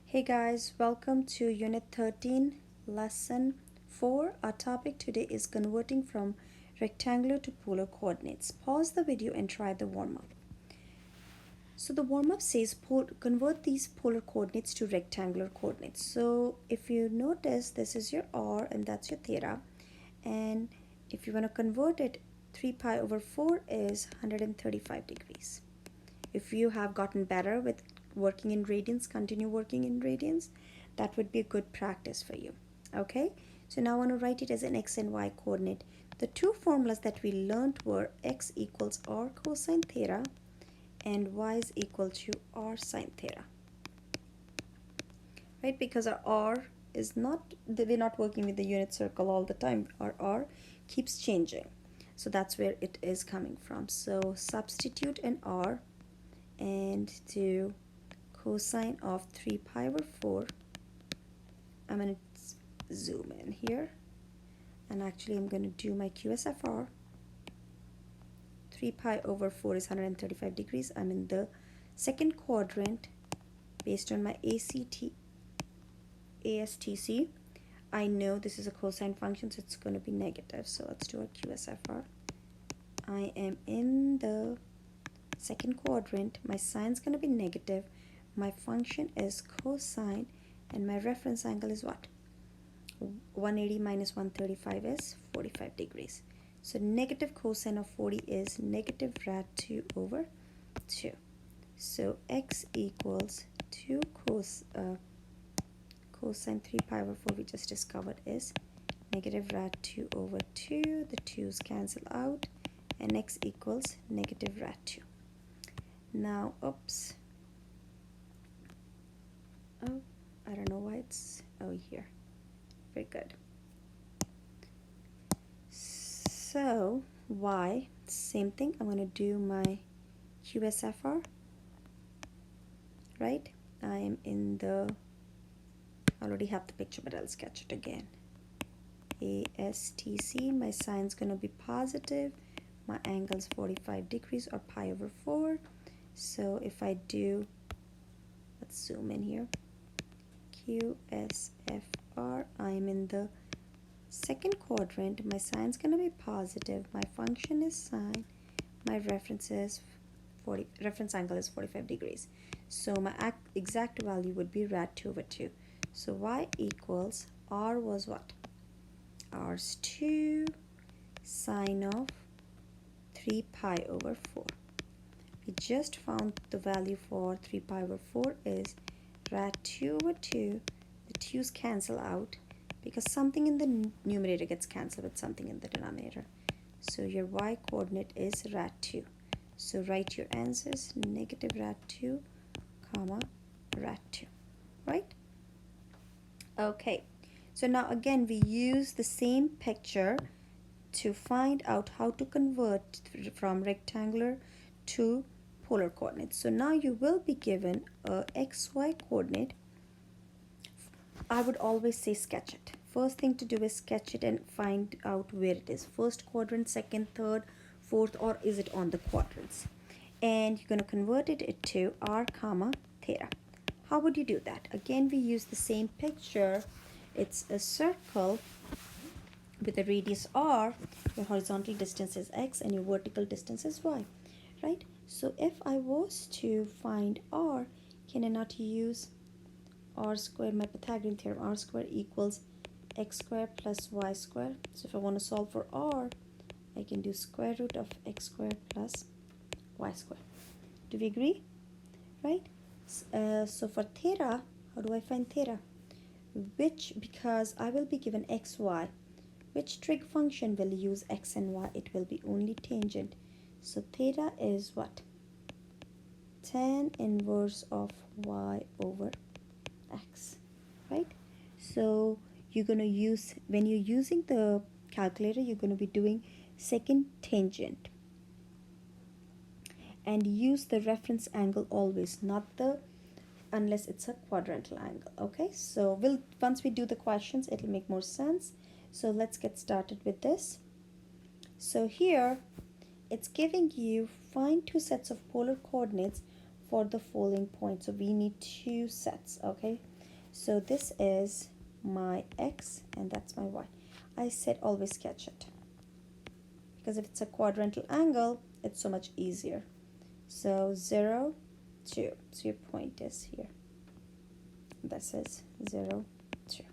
Hey guys, welcome to Unit 13, Lesson 4. Our topic today is converting from rectangular to polar coordinates. Pause the video and try the warm-up. So the warm-up says convert these polar coordinates to rectangular coordinates. So if you notice, this is your r and that's your theta. And if you want to convert it, 3 pi over 4 is 135 degrees. If you have gotten better with working in radians, continue working in radians, that would be a good practice for you. Okay, so now I want to write it as an x and y coordinate. The two formulas that we learned were x equals r cosine theta and y is equal to r sine theta, right? Because our r is not, we're not working with the unit circle all the time. Our r keeps changing, so that's where it is coming from. So substitute an r and do cosine of 3 pi over 4. I'm going to zoom in here, and actually I'm going to do my QSFR. 3 pi over 4 is 135 degrees. I'm in the second quadrant based on my ASTC. I know this is a cosine function, so it's going to be negative. So let's do our QSFR. I am in the second quadrant. My sign is going to be negative. My function is cosine, and my reference angle is what? 180 minus 135 is 45 degrees. So negative cosine of 40 is negative rad 2 over 2. So x equals 2 cosine 3 pi over 4 we just discovered is negative rad 2 over 2. The 2's cancel out, and x equals negative rad 2. Now, oops. Oh, I don't know why it's, oh, here. Very good. So, y, same thing. I'm going to do my QSFR, right? I am in the, I already have the picture, but I'll sketch it again. ASTC, my sign's going to be positive. My angle is 45 degrees or pi over 4. So if I do, let's zoom in here. QSFR, I'm in the second quadrant. My sign's going to be positive. My function is sine. My reference angle is 45 degrees. So my exact value would be rad 2 over 2. So y equals, r was what? R's 2 sine of 3 pi over 4. We just found the value for 3 pi over 4 is rad 2 over 2. The 2's cancel out because something in the numerator gets cancelled with something in the denominator. So your y coordinate is rad 2. So write your answers, negative rad 2, comma, rad 2, right? Okay, so now again we use the same picture to find out how to convert from rectangular to polar coordinates. So now you will be given a xy coordinate. I would always say sketch it. First thing to do is sketch it and find out where it is. First quadrant, second, third, fourth, or is it on the quadrants? And you're going to convert it to r comma theta. How would you do that? Again, we use the same picture. It's a circle with a radius r. Your horizontal distance is x and your vertical distance is y, right? So if I was to find r, can I not use r squared, my Pythagorean theorem? R squared equals x squared plus y squared. So if I want to solve for r, I can do square root of x squared plus y squared. Do we agree? Right? So for theta, how do I find theta? Because I will be given xy, which trig function will use x and y? It will be only tangent. So theta is what? Tan inverse of y over x, right? So you're going to use, when you're using the calculator, you're going to be doing second tangent. And use the reference angle always, not the, unless it's a quadrantal angle. Okay, so once we do the questions, it'll make more sense. So let's get started with this. So here it's giving you find two sets of polar coordinates for the following points. So we need two sets. Okay, So this is my x and that's my y. I said always sketch it, because if it's a quadrantal angle, it's so much easier. So 0, 2. So your point is here. This is 0, 2.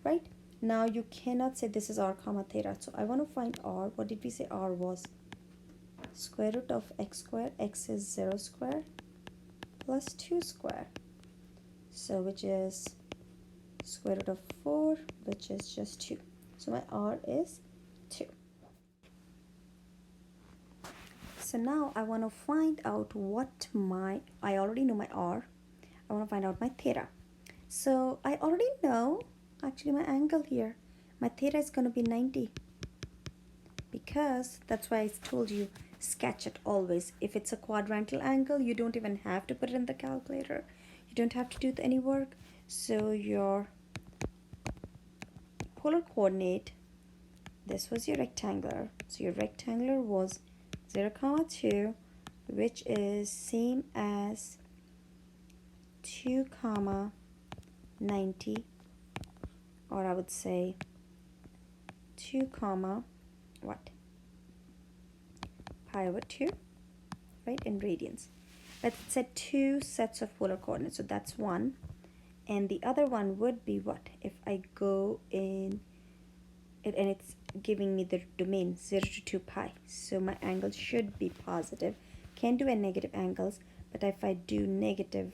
Right? Now you cannot say this is r comma theta. So I want to find r. What did we say r was? Square root of x squared. X is 0 square plus 2 square. So which is square root of 4, which is just 2. So my r is 2. So now I want to find out what I already know my r. I want to find out my theta. So I already know actually my angle here. My theta is going to be 90, because that's why I told you sketch it always. If it's a quadrantal angle, you don't even have to put it in the calculator. You don't have to do any work. So your polar coordinate, this was your rectangular. So your rectangular was 0, 2, which is same as 2, 90, or I would say 2, what? Pi over 2, right, in radians. Let's set 2 sets of polar coordinates. So that's 1. And the other one would be what? If I go in it and it's giving me the domain 0 to 2 pi. So my angle should be positive. Can't do a negative angles, but if I do negative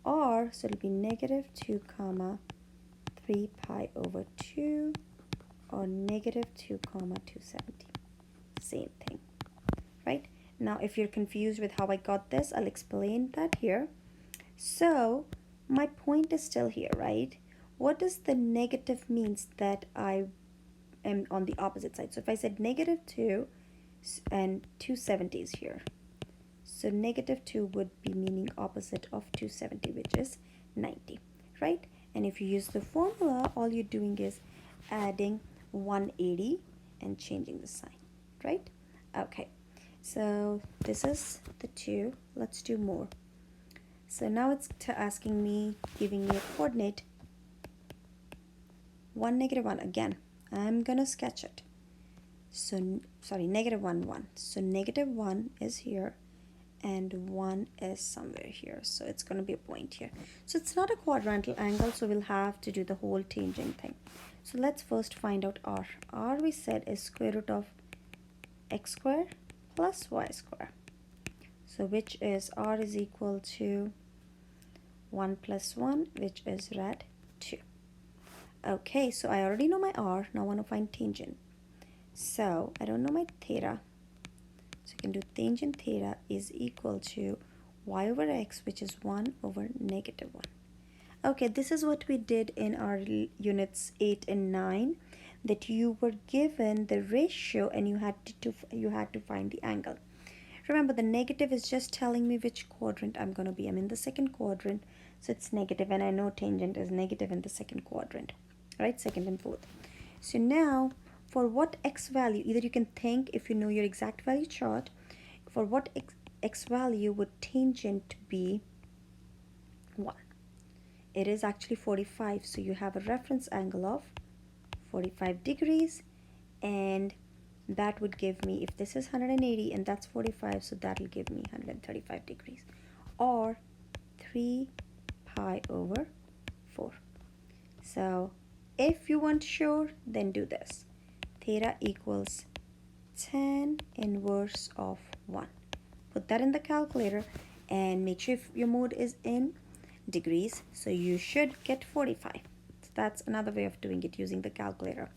r, so it'll be negative 2, 3 pi over 2, or negative 2, 270. Same thing, right? Now if you're confused with how I got this, I'll explain that here. So my point is still here, right? What does the negative means that I am on the opposite side? So if I said negative 2 and 270 is here, so negative 2 would be meaning opposite of 270, which is 90, right? And if you use the formula, all you're doing is adding 180 and changing the sign, right? Okay, so this is the 2. Let's do more. So now it's asking me, giving me a coordinate 1, negative 1. Again, I'm gonna sketch it. So sorry, negative 1, 1. So negative 1 is here and 1 is somewhere here, so it's going to be a point here. So it's not a quadrantal angle, so we'll have to do the whole tangent thing. So let's first find out r. R we said is square root of x squared plus y squared, so which is r is equal to 1 plus 1, which is rad 2. Okay, so I already know my r. Now I want to find tangent. So I don't know my theta, so I can do tangent theta is equal to y over x, which is 1 over negative 1. Okay, this is what we did in our units 8 and 9, that you were given the ratio and you had to find the angle. Remember, the negative is just telling me which quadrant I'm going to be. I'm in the second quadrant, so it's negative, and I know tangent is negative in the second quadrant, right? Second and fourth. So now, for what x value, either you can think, if you know your exact value chart, for what x value would tangent be 1? It is actually 45, so you have a reference angle of 45 degrees, and that would give me, if this is 180 and that's 45, so that'll give me 135 degrees, or 3 pi over 4. So if you want sure, then do this. Theta equals tan inverse of 1. Put that in the calculator and make sure if your mode is in degrees, so you should get 45. So that's another way of doing it, using the calculator.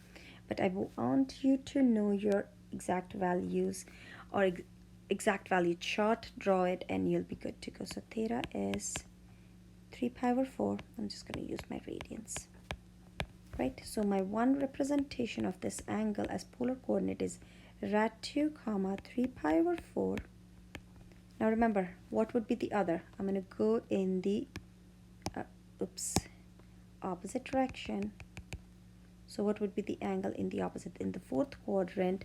But I want you to know your exact values, or exact value chart, draw it, and you'll be good to go. So theta is 3 pi over 4. I'm just going to use my radians. Right, so my one representation of this angle as polar coordinate is rad 2, 3 pi over 4. Now remember, what would be the other? I'm going to go in the opposite direction. So what would be the angle in the opposite? In the fourth quadrant,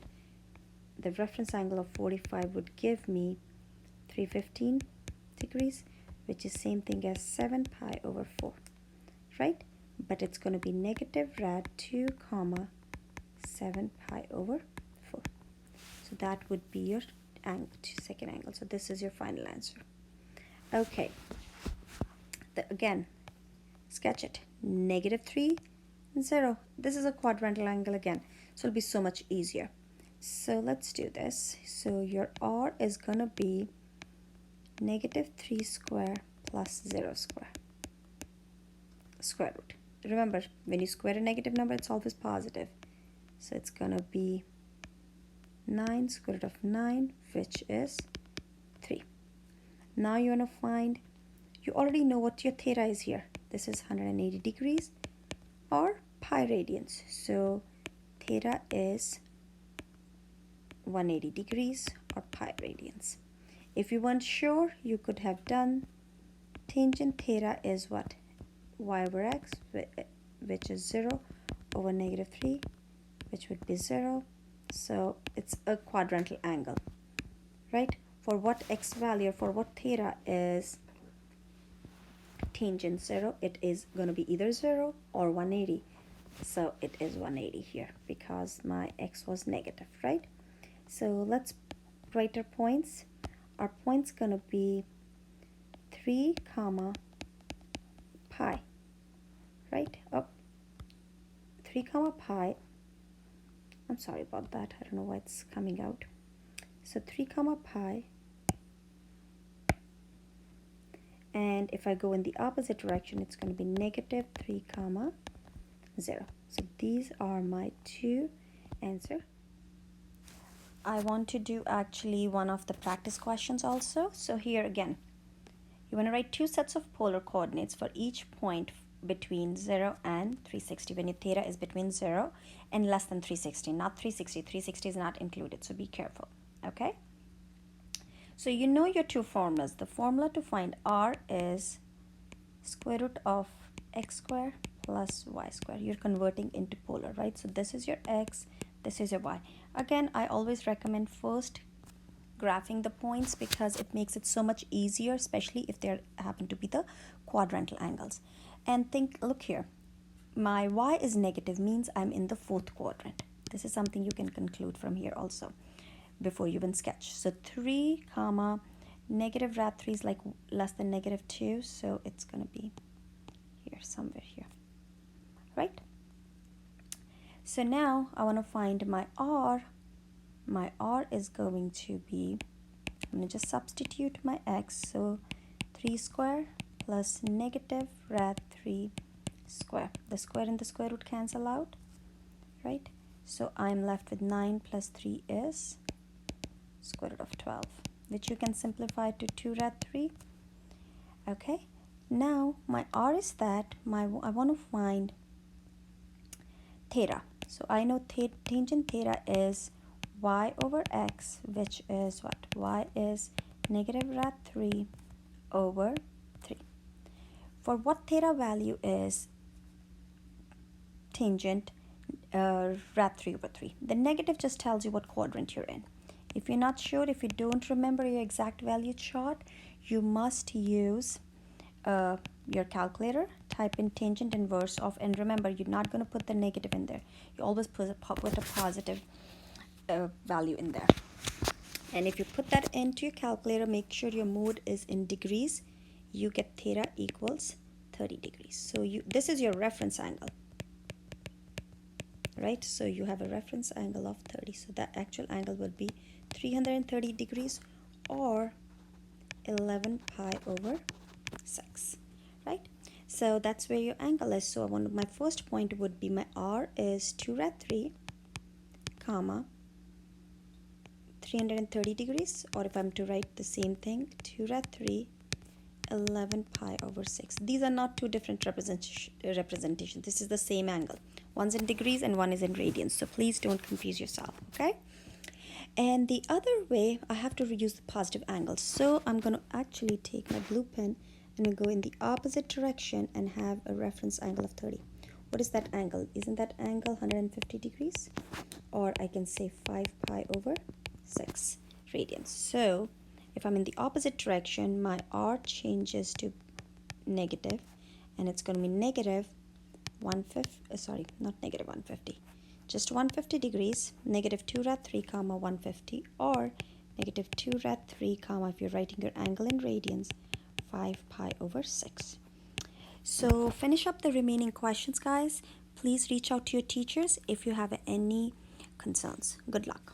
the reference angle of 45 would give me 315 degrees, which is same thing as 7 pi over 4. right? But it's going to be negative rad 2 comma 7 pi over 4. So that would be your second angle. So this is your final answer. Okay, again, sketch it. Negative 3, 0. This is a quadrantal angle again, so it'll be so much easier. So let's do this. So your R is going to be negative 3 square plus 0 square. Square root. Remember, when you square a negative number, it's always positive. So it's going to be 9 square root of 9, which is 3. Now you want to find, you already know what your theta is here. This is 180 degrees or pi radians. So theta is 180 degrees or pi radians. If you weren't sure, you could have done tangent theta is what? Y over x, which is 0 over negative 3, which would be 0. So it's a quadrantal angle, right? For what x value, for what theta is tangent 0, it is going to be either 0 or 180. So it is 180 here because my x was negative, right? So let's write our points. Our point's going to be 3 comma pi, right? Oh, 3 comma pi. I'm sorry about that. I don't know why it's coming out. So 3 comma pi. And if I go in the opposite direction, it's going to be negative 3 comma 0. So these are my two answers. I want to do actually one of the practice questions also. So here again, you want to write two sets of polar coordinates for each point between 0 and 360 when your theta is between 0 and less than 360, not 360. 360 is not included, so be careful, okay? So you know your two formulas. The formula to find r is square root of x square plus y square. You're converting into polar, right? So this is your x, this is your y. Again, I always recommend first graphing the points because it makes it so much easier, especially if there happen to be the quadrantal angles. And think, look here, my y is negative, means I'm in the fourth quadrant. This is something you can conclude from here also before you even sketch. So 3 comma negative rad 3 is like less than negative 2, so it's going to be here, somewhere here, right? So now I want to find my r. My r is going to be, I'm going to just substitute my x, so 3 square plus negative rad 3 square. The square and the square root cancel out, right? So I'm left with 9 plus 3 is square root of 12, which you can simplify to 2 rad 3. Okay, now my r is that, I want to find theta. So I know tangent theta is y over x, which is what? Y is negative rad 3 over 3. For what theta value is tangent rad 3 over 3? The negative just tells you what quadrant you're in. If you're not sure, if you don't remember your exact value chart, you must use your calculator, type in tangent inverse of, and remember, you're not going to put the negative in there. You always put a positive value in there. And if you put that into your calculator, make sure your mode is in degrees. You get theta equals 30 degrees. So this is your reference angle, right? So you have a reference angle of 30. So that actual angle would be 330 degrees or 11 pi over 6, right? So that's where your angle is. So my first point would be my r is 2 rad 3 comma 330 degrees, or if I'm to write the same thing, 2 rad 3 11 pi over 6. These are not two different representations. This is the same angle. One's in degrees and one is in radians. So please don't confuse yourself, okay? And the other way, I have to reduce the positive angles. So I'm going to actually take my blue pen and go in the opposite direction and have a reference angle of 30. What is that angle? Isn't that angle 150 degrees? Or I can say 5 pi over 6 radians. So if I'm in the opposite direction, my r changes to negative and it's going to be negative 150, sorry, not negative 150, just 150 degrees, negative 2 rad 3 comma 150, or negative 2 rad 3 comma, if you're writing your angle in radians, 5 pi over 6. So finish up the remaining questions, guys. Please reach out to your teachers if you have any concerns. Good luck.